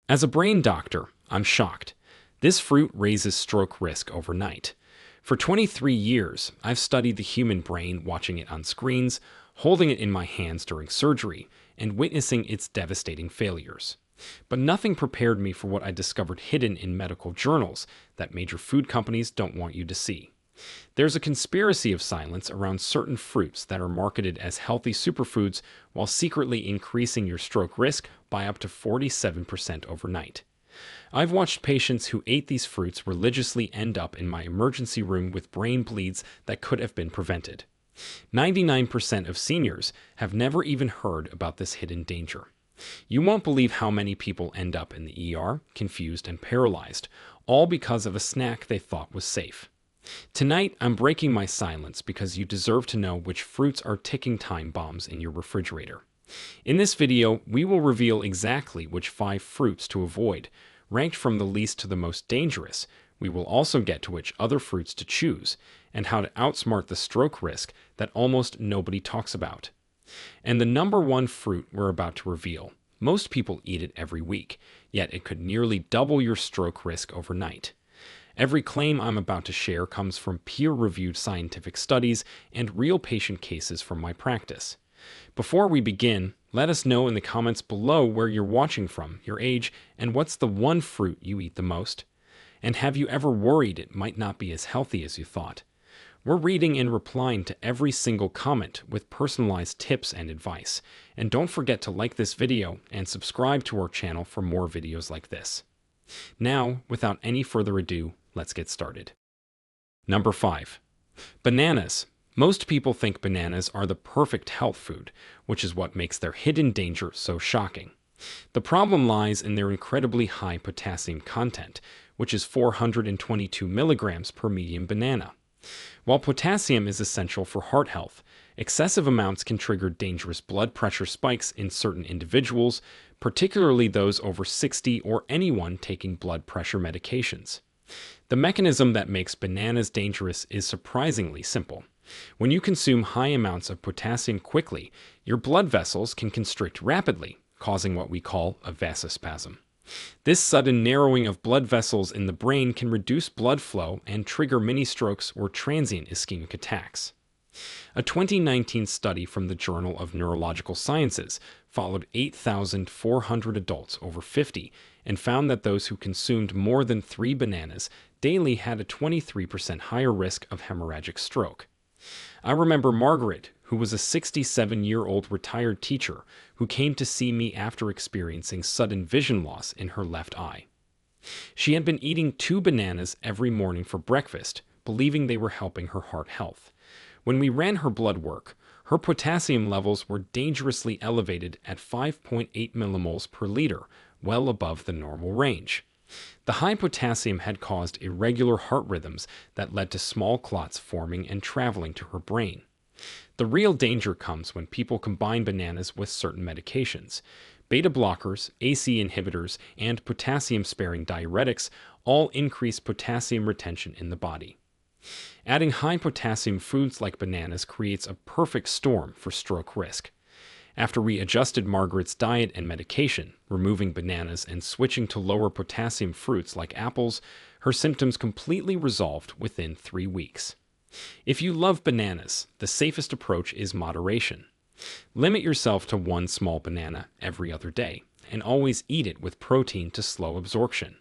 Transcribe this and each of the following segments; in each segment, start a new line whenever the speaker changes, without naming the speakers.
As a brain doctor, I'm shocked. This fruit raises stroke risk overnight. For 23 years, I've studied the human brain, watching it on screens, holding it in my hands during surgery, and witnessing its devastating failures. But nothing prepared me for what I discovered hidden in medical journals that major food companies don't want you to see. There's a conspiracy of silence around certain fruits that are marketed as healthy superfoods while secretly increasing your stroke risk by up to 47% overnight. I've watched patients who ate these fruits religiously end up in my emergency room with brain bleeds that could have been prevented. 99% of seniors have never even heard about this hidden danger. You won't believe how many people end up in the ER, confused and paralyzed, all because of a snack they thought was safe. Tonight, I'm breaking my silence because you deserve to know which fruits are ticking time bombs in your refrigerator. In this video, we will reveal exactly which 5 fruits to avoid, ranked from the least to the most dangerous. We will also get to which other fruits to choose, and how to outsmart the stroke risk that almost nobody talks about. And the number 1 fruit we're about to reveal. Most people eat it every week, yet it could nearly double your stroke risk overnight. Every claim I'm about to share comes from peer-reviewed scientific studies and real patient cases from my practice. Before we begin, let us know in the comments below where you're watching from, your age, and what's the one fruit you eat the most. And have you ever worried it might not be as healthy as you thought? We're reading and replying to every single comment with personalized tips and advice. And don't forget to like this video and subscribe to our channel for more videos like this. Now, without any further ado, let's get started. Number 5. Bananas. Most people think bananas are the perfect health food, which is what makes their hidden danger so shocking. The problem lies in their incredibly high potassium content, which is 422 milligrams per medium banana. While potassium is essential for heart health, excessive amounts can trigger dangerous blood pressure spikes in certain individuals, particularly those over 60 or anyone taking blood pressure medications. The mechanism that makes bananas dangerous is surprisingly simple. When you consume high amounts of potassium quickly, your blood vessels can constrict rapidly, causing what we call a vasospasm. This sudden narrowing of blood vessels in the brain can reduce blood flow and trigger mini strokes or transient ischemic attacks. A 2019 study from the Journal of Neurological Sciences followed 8,400 adults over 50 and found that those who consumed more than 3 bananas daily had a 23% higher risk of hemorrhagic stroke. I remember Margaret, who was a 67-year-old retired teacher who came to see me after experiencing sudden vision loss in her left eye. She had been eating 2 bananas every morning for breakfast, believing they were helping her heart health. When we ran her blood work, her potassium levels were dangerously elevated at 5.8 millimoles per liter, well above the normal range. The high potassium had caused irregular heart rhythms that led to small clots forming and traveling to her brain. The real danger comes when people combine bananas with certain medications. Beta blockers, ACE inhibitors, and potassium-sparing diuretics all increase potassium retention in the body. Adding high potassium foods like bananas creates a perfect storm for stroke risk. After we adjusted Margaret's diet and medication, removing bananas and switching to lower potassium fruits like apples, her symptoms completely resolved within 3 weeks. If you love bananas, the safest approach is moderation. Limit yourself to 1 small banana every other day, and always eat it with protein to slow absorption.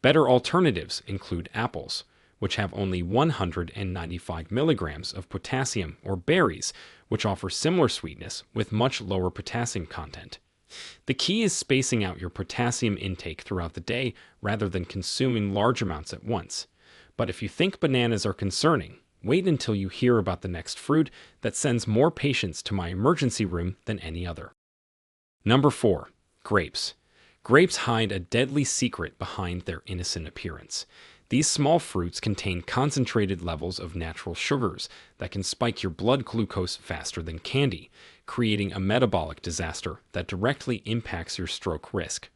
Better alternatives include apples, which have only 195 milligrams of potassium, or berries, which offer similar sweetness with much lower potassium content. The key is spacing out your potassium intake throughout the day rather than consuming large amounts at once. But if you think bananas are concerning, wait until you hear about the next fruit that sends more patients to my emergency room than any other. Number 4. Grapes. Grapes hide a deadly secret behind their innocent appearance. These small fruits contain concentrated levels of natural sugars that can spike your blood glucose faster than candy, creating a metabolic disaster that directly impacts your stroke risk.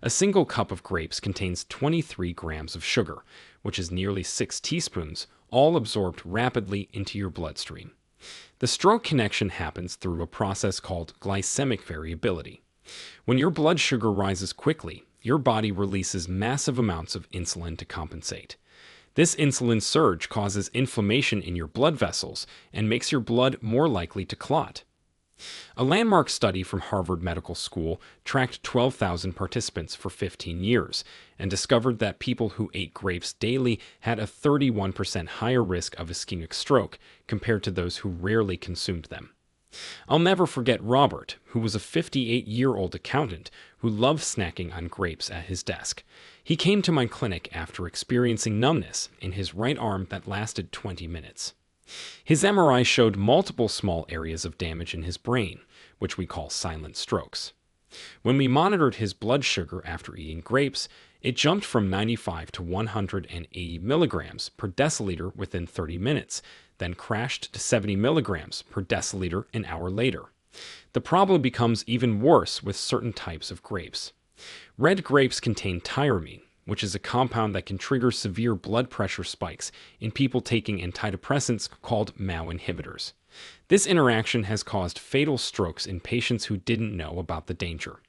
A single cup of grapes contains 23 grams of sugar, which is nearly 6 teaspoons, all absorbed rapidly into your bloodstream. The stroke connection happens through a process called glycemic variability. When your blood sugar rises quickly, your body releases massive amounts of insulin to compensate. This insulin surge causes inflammation in your blood vessels and makes your blood more likely to clot. A landmark study from Harvard Medical School tracked 12,000 participants for 15 years and discovered that people who ate grapes daily had a 31% higher risk of ischemic stroke compared to those who rarely consumed them. I'll never forget Robert, who was a 58-year-old accountant who loved snacking on grapes at his desk. He came to my clinic after experiencing numbness in his right arm that lasted 20 minutes. His MRI showed multiple small areas of damage in his brain, which we call silent strokes. When we monitored his blood sugar after eating grapes, it jumped from 95 to 180 milligrams per deciliter within 30 minutes, then crashed to 70 milligrams per deciliter an hour later. The problem becomes even worse with certain types of grapes. Red grapes contain tyramine, which is a compound that can trigger severe blood pressure spikes in people taking antidepressants called MAO inhibitors. This interaction has caused fatal strokes in patients who didn't know about the danger.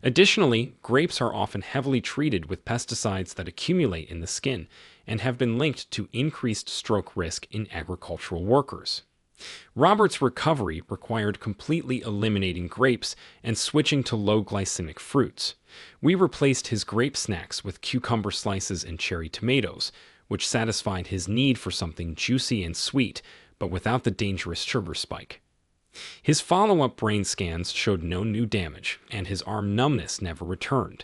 Additionally, grapes are often heavily treated with pesticides that accumulate in the skin and have been linked to increased stroke risk in agricultural workers. Robert's recovery required completely eliminating grapes and switching to low glycemic fruits. We replaced his grape snacks with cucumber slices and cherry tomatoes, which satisfied his need for something juicy and sweet, but without the dangerous sugar spike. His follow-up brain scans showed no new damage, and his arm numbness never returned.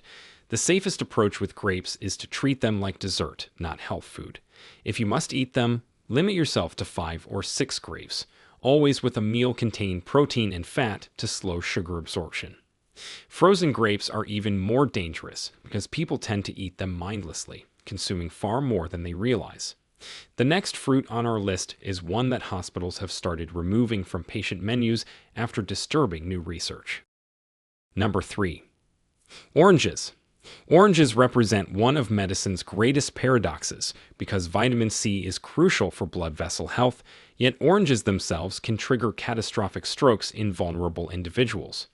The safest approach with grapes is to treat them like dessert, not health food. If you must eat them, limit yourself to 5 or 6 grapes, always with a meal containing protein and fat to slow sugar absorption. Frozen grapes are even more dangerous because people tend to eat them mindlessly, consuming far more than they realize. The next fruit on our list is one that hospitals have started removing from patient menus after disturbing new research. Number 3. Oranges. Oranges represent one of medicine's greatest paradoxes because vitamin C is crucial for blood vessel health, yet oranges themselves can trigger catastrophic strokes in vulnerable individuals.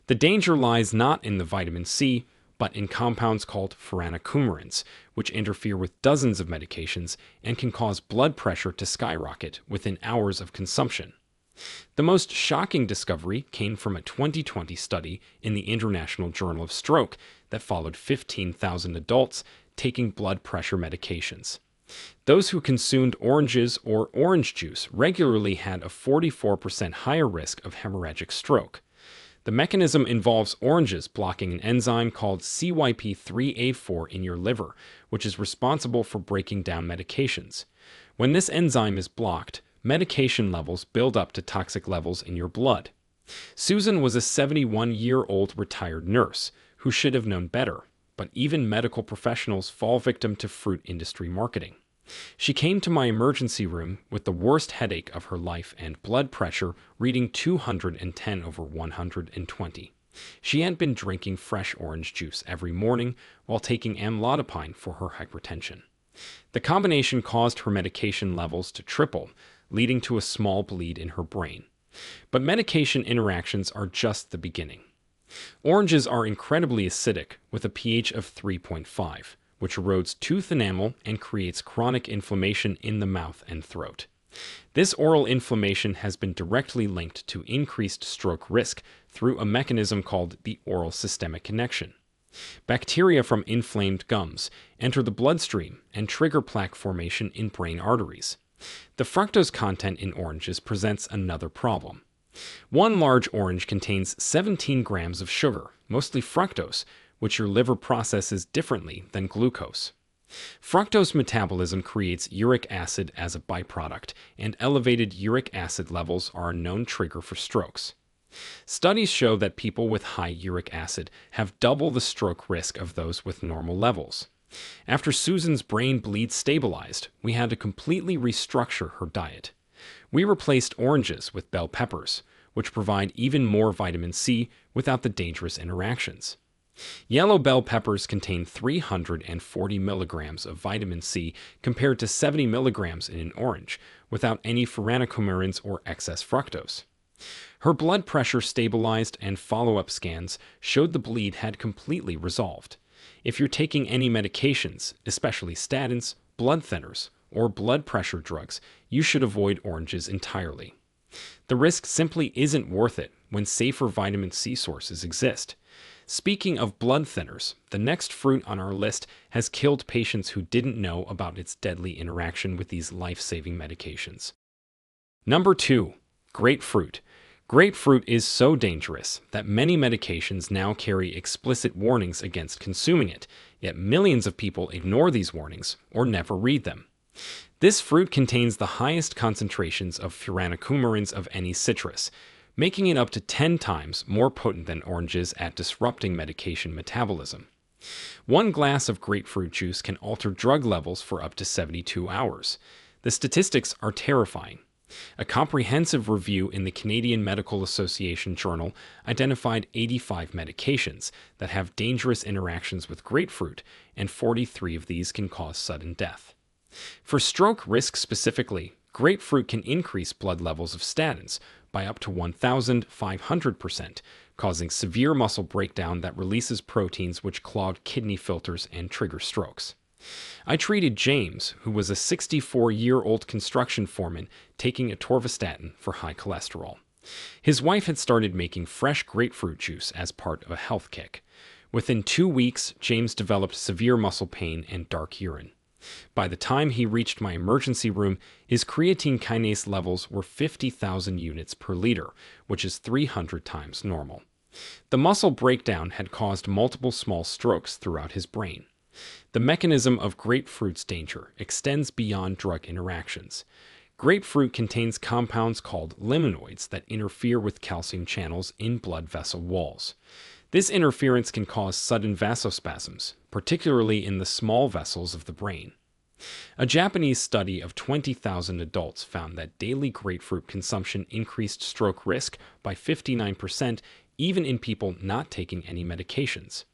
The danger lies not in the vitamin C, but in compounds called furanocoumarins, which interfere with dozens of medications and can cause blood pressure to skyrocket within hours of consumption. The most shocking discovery came from a 2020 study in the International Journal of Stroke that followed 15,000 adults taking blood pressure medications. Those who consumed oranges or orange juice regularly had a 44% higher risk of hemorrhagic stroke. The mechanism involves oranges blocking an enzyme called CYP3A4 in your liver, which is responsible for breaking down medications. When this enzyme is blocked, medication levels build up to toxic levels in your blood. Susan was a 71-year-old retired nurse who should have known better, but even medical professionals fall victim to fruit industry marketing. She came to my emergency room with the worst headache of her life and blood pressure reading 210 over 120. She had been drinking fresh orange juice every morning while taking amlodipine for her hypertension. The combination caused her medication levels to triple, leading to a small bleed in her brain. But medication interactions are just the beginning. Oranges are incredibly acidic with a pH of 3.5. which erodes tooth enamel and creates chronic inflammation in the mouth and throat. This oral inflammation has been directly linked to increased stroke risk through a mechanism called the oral systemic connection. Bacteria from inflamed gums enter the bloodstream and trigger plaque formation in brain arteries. The fructose content in oranges presents another problem. One large orange contains 17 grams of sugar, mostly fructose, which your liver processes differently than glucose. Fructose metabolism creates uric acid as a byproduct, and elevated uric acid levels are a known trigger for strokes. Studies show that people with high uric acid have double the stroke risk of those with normal levels. After Susan's brain bleed stabilized, we had to completely restructure her diet. We replaced oranges with bell peppers, which provide even more vitamin C without the dangerous interactions. Yellow bell peppers contain 340 milligrams of vitamin C compared to 70 milligrams in an orange, without any furanocoumarins or excess fructose. Her blood pressure stabilized and follow-up scans showed the bleed had completely resolved. If you're taking any medications, especially statins, blood thinners, or blood pressure drugs, you should avoid oranges entirely. The risk simply isn't worth it when safer vitamin C sources exist. Speaking of blood thinners, the next fruit on our list has killed patients who didn't know about its deadly interaction with these life-saving medications. Number 2. Grapefruit. Grapefruit is so dangerous that many medications now carry explicit warnings against consuming it, yet millions of people ignore these warnings or never read them. This fruit contains the highest concentrations of furanocoumarins of any citrus, making it up to 10 times more potent than oranges at disrupting medication metabolism. One glass of grapefruit juice can alter drug levels for up to 72 hours. The statistics are terrifying. A comprehensive review in the Canadian Medical Association Journal identified 85 medications that have dangerous interactions with grapefruit, and 43 of these can cause sudden death. For stroke risk specifically, grapefruit can increase blood levels of statins by up to 1,500%, causing severe muscle breakdown that releases proteins which clog kidney filters and trigger strokes. I treated James, who was a 64-year-old construction foreman taking atorvastatin for high cholesterol. His wife had started making fresh grapefruit juice as part of a health kick. Within 2 weeks, James developed severe muscle pain and dark urine. By the time he reached my emergency room, his creatine kinase levels were 50,000 units per liter, which is 300 times normal. The muscle breakdown had caused multiple small strokes throughout his brain. The mechanism of grapefruit's danger extends beyond drug interactions. Grapefruit contains compounds called limonoids that interfere with calcium channels in blood vessel walls. This interference can cause sudden vasospasms, particularly in the small vessels of the brain. A Japanese study of 20,000 adults found that daily grapefruit consumption increased stroke risk by 59%, even in people not taking any medications.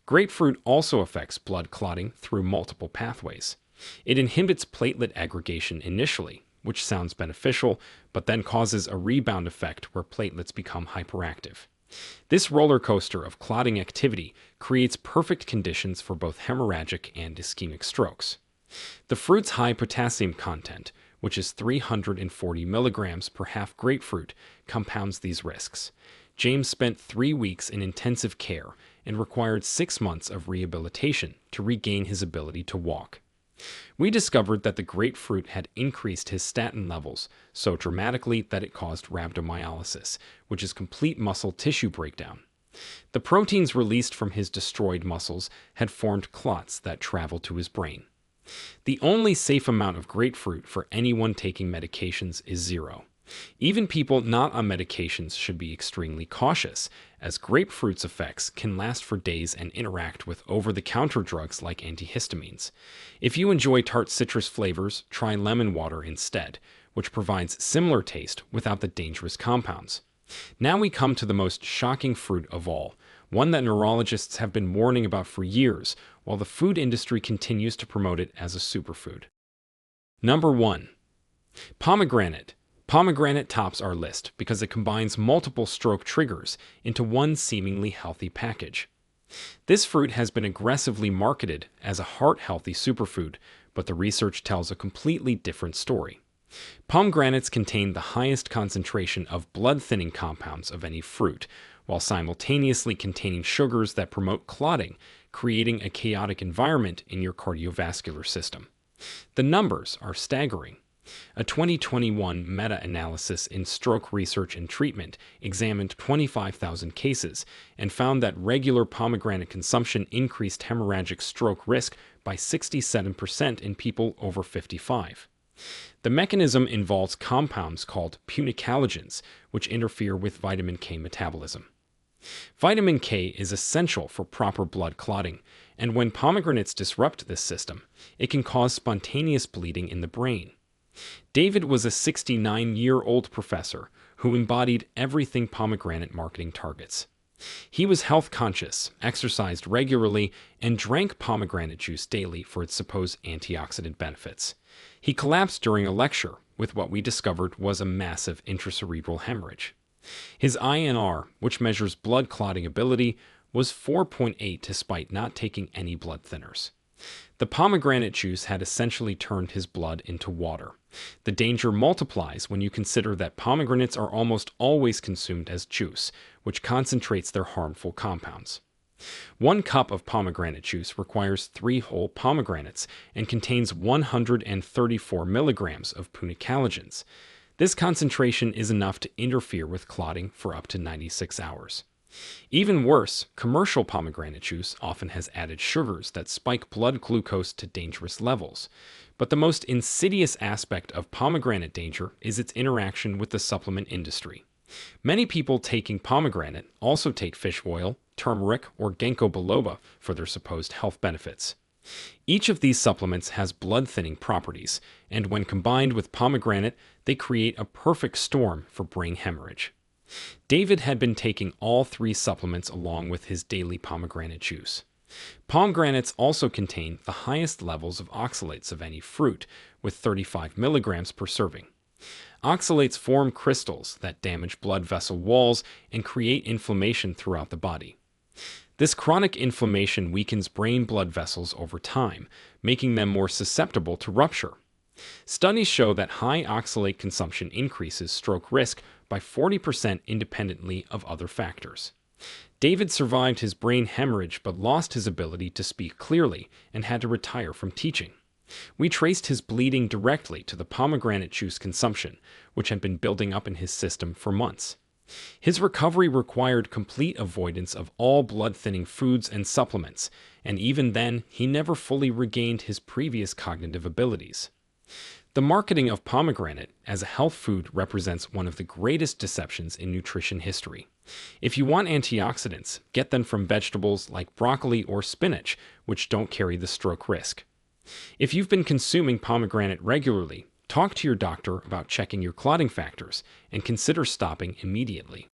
Grapefruit also affects blood clotting through multiple pathways. It inhibits platelet aggregation initially, which sounds beneficial, but then causes a rebound effect where platelets become hyperactive. This roller coaster of clotting activity creates perfect conditions for both hemorrhagic and ischemic strokes. The fruit's high potassium content, which is 340 milligrams per half grapefruit, compounds these risks. James spent 3 weeks in intensive care and required 6 months of rehabilitation to regain his ability to walk. We discovered that the grapefruit had increased his statin levels so dramatically that it caused rhabdomyolysis, which is complete muscle tissue breakdown. The proteins released from his destroyed muscles had formed clots that traveled to his brain. The only safe amount of grapefruit for anyone taking medications is 0. Even people not on medications should be extremely cautious, as grapefruit's effects can last for days and interact with over-the-counter drugs like antihistamines. If you enjoy tart citrus flavors, try lemon water instead, which provides similar taste without the dangerous compounds. Now we come to the most shocking fruit of all, one that neurologists have been warning about for years, while the food industry continues to promote it as a superfood. Number 1. Pomegranate. Pomegranate tops our list because it combines multiple stroke triggers into one seemingly healthy package. This fruit has been aggressively marketed as a heart-healthy superfood, but the research tells a completely different story. Pomegranates contain the highest concentration of blood-thinning compounds of any fruit, while simultaneously containing sugars that promote clotting, creating a chaotic environment in your cardiovascular system. The numbers are staggering. A 2021 meta-analysis in Stroke Research and Treatment examined 25,000 cases and found that regular pomegranate consumption increased hemorrhagic stroke risk by 67% in people over 55. The mechanism involves compounds called punicalagins, which interfere with vitamin K metabolism. Vitamin K is essential for proper blood clotting, and when pomegranates disrupt this system, it can cause spontaneous bleeding in the brain. David was a 69-year-old professor who embodied everything pomegranate marketing targets. He was health conscious, exercised regularly, and drank pomegranate juice daily for its supposed antioxidant benefits. He collapsed during a lecture with what we discovered was a massive intracerebral hemorrhage. His INR, which measures blood clotting ability, was 4.8 despite not taking any blood thinners. The pomegranate juice had essentially turned his blood into water. The danger multiplies when you consider that pomegranates are almost always consumed as juice, which concentrates their harmful compounds. 1 cup of pomegranate juice requires 3 whole pomegranates and contains 134 milligrams of punicalagins. This concentration is enough to interfere with clotting for up to 96 hours. Even worse, commercial pomegranate juice often has added sugars that spike blood glucose to dangerous levels. But the most insidious aspect of pomegranate danger is its interaction with the supplement industry. Many people taking pomegranate also take fish oil, turmeric, or ginkgo biloba for their supposed health benefits. Each of these supplements has blood-thinning properties, and when combined with pomegranate, they create a perfect storm for brain hemorrhage. David had been taking all 3 supplements along with his daily pomegranate juice. Pomegranates also contain the highest levels of oxalates of any fruit, with 35 milligrams per serving. Oxalates form crystals that damage blood vessel walls and create inflammation throughout the body. This chronic inflammation weakens brain blood vessels over time, making them more susceptible to rupture. Studies show that high oxalate consumption increases stroke risk by 40% independently of other factors. David survived his brain hemorrhage but lost his ability to speak clearly and had to retire from teaching. We traced his bleeding directly to the pomegranate juice consumption, which had been building up in his system for months. His recovery required complete avoidance of all blood-thinning foods and supplements, and even then, he never fully regained his previous cognitive abilities. The marketing of pomegranate as a health food represents one of the greatest deceptions in nutrition history. If you want antioxidants, get them from vegetables like broccoli or spinach, which don't carry the stroke risk. If you've been consuming pomegranate regularly, talk to your doctor about checking your clotting factors and consider stopping immediately.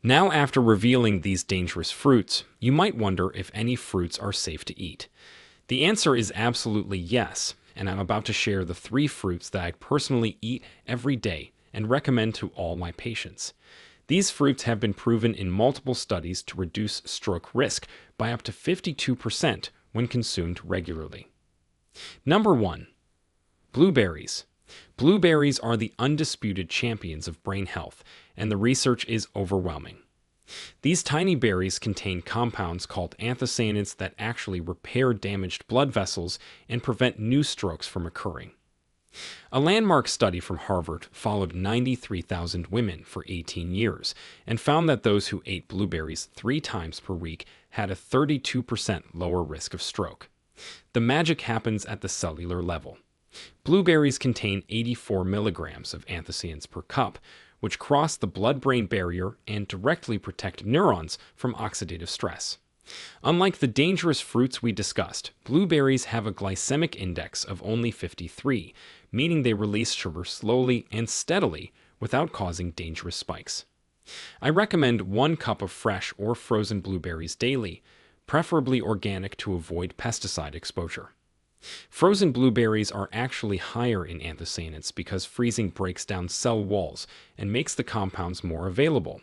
Now, after revealing these dangerous fruits, you might wonder if any fruits are safe to eat. The answer is absolutely yes, and I'm about to share the 3 fruits that I personally eat every day and recommend to all my patients. These fruits have been proven in multiple studies to reduce stroke risk by up to 52% when consumed regularly. Number 1. Blueberries. Blueberries are the undisputed champions of brain health, and the research is overwhelming. These tiny berries contain compounds called anthocyanins that actually repair damaged blood vessels and prevent new strokes from occurring. A landmark study from Harvard followed 93,000 women for 18 years and found that those who ate blueberries 3 times per week had a 32% lower risk of stroke. The magic happens at the cellular level. Blueberries contain 84 milligrams of anthocyanins per cup, which cross the blood-brain barrier and directly protect neurons from oxidative stress. Unlike the dangerous fruits we discussed, blueberries have a glycemic index of only 53, meaning they release sugar slowly and steadily without causing dangerous spikes. I recommend 1 cup of fresh or frozen blueberries daily, preferably organic to avoid pesticide exposure. Frozen blueberries are actually higher in anthocyanins because freezing breaks down cell walls and makes the compounds more available.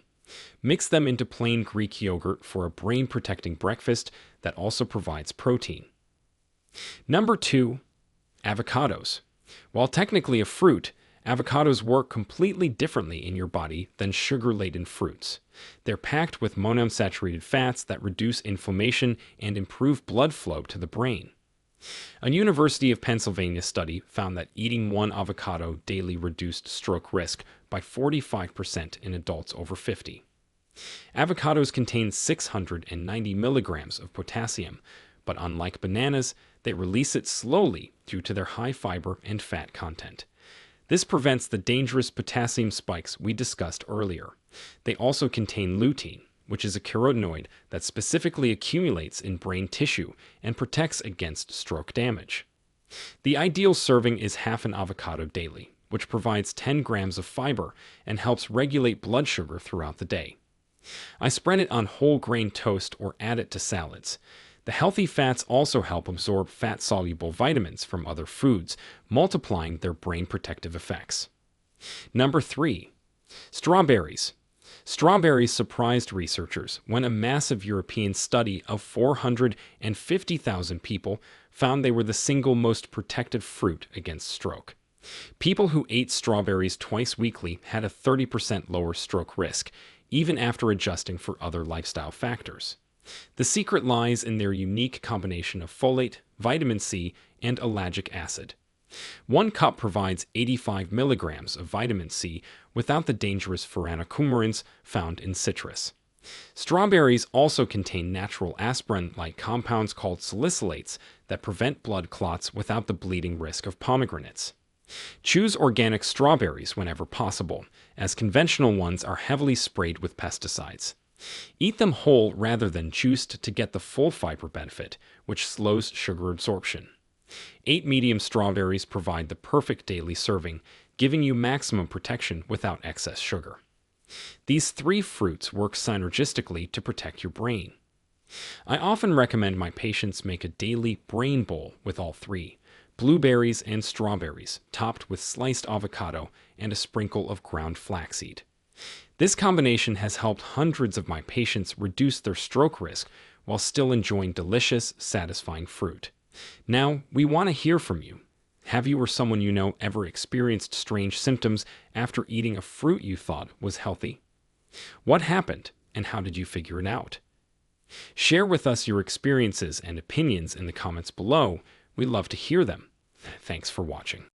Mix them into plain Greek yogurt for a brain-protecting breakfast that also provides protein. Number 2. Avocados. While technically a fruit, avocados work completely differently in your body than sugar-laden fruits. They're packed with monounsaturated fats that reduce inflammation and improve blood flow to the brain. A University of Pennsylvania study found that eating 1 avocado daily reduced stroke risk by 45% in adults over 50. Avocados contain 690 milligrams of potassium, but unlike bananas, they release it slowly due to their high fiber and fat content. This prevents the dangerous potassium spikes we discussed earlier. They also contain lutein, which is a carotenoid that specifically accumulates in brain tissue and protects against stroke damage. The ideal serving is half an avocado daily, which provides 10 grams of fiber and helps regulate blood sugar throughout the day. I spread it on whole grain toast or add it to salads. The healthy fats also help absorb fat-soluble vitamins from other foods, multiplying their brain protective effects. Number 3. Strawberries. Strawberries surprised researchers when a massive European study of 450,000 people found they were the single most protected fruit against stroke. People who ate strawberries twice weekly had a 30% lower stroke risk, even after adjusting for other lifestyle factors. The secret lies in their unique combination of folate, vitamin C, and ellagic acid. One cup provides 85 milligrams of vitamin C without the dangerous furanocoumarins found in citrus. Strawberries also contain natural aspirin-like compounds called salicylates that prevent blood clots without the bleeding risk of pomegranates. Choose organic strawberries whenever possible, as conventional ones are heavily sprayed with pesticides. Eat them whole rather than juiced to get the full fiber benefit, which slows sugar absorption. 8 medium strawberries provide the perfect daily serving, giving you maximum protection without excess sugar. These 3 fruits work synergistically to protect your brain. I often recommend my patients make a daily brain bowl with all 3: blueberries and strawberries, topped with sliced avocado and a sprinkle of ground flaxseed. This combination has helped hundreds of my patients reduce their stroke risk while still enjoying delicious, satisfying fruit. Now, we want to hear from you. Have you or someone you know ever experienced strange symptoms after eating a fruit you thought was healthy? What happened, and how did you figure it out? Share with us your experiences and opinions in the comments below. We'd love to hear them. Thanks for watching.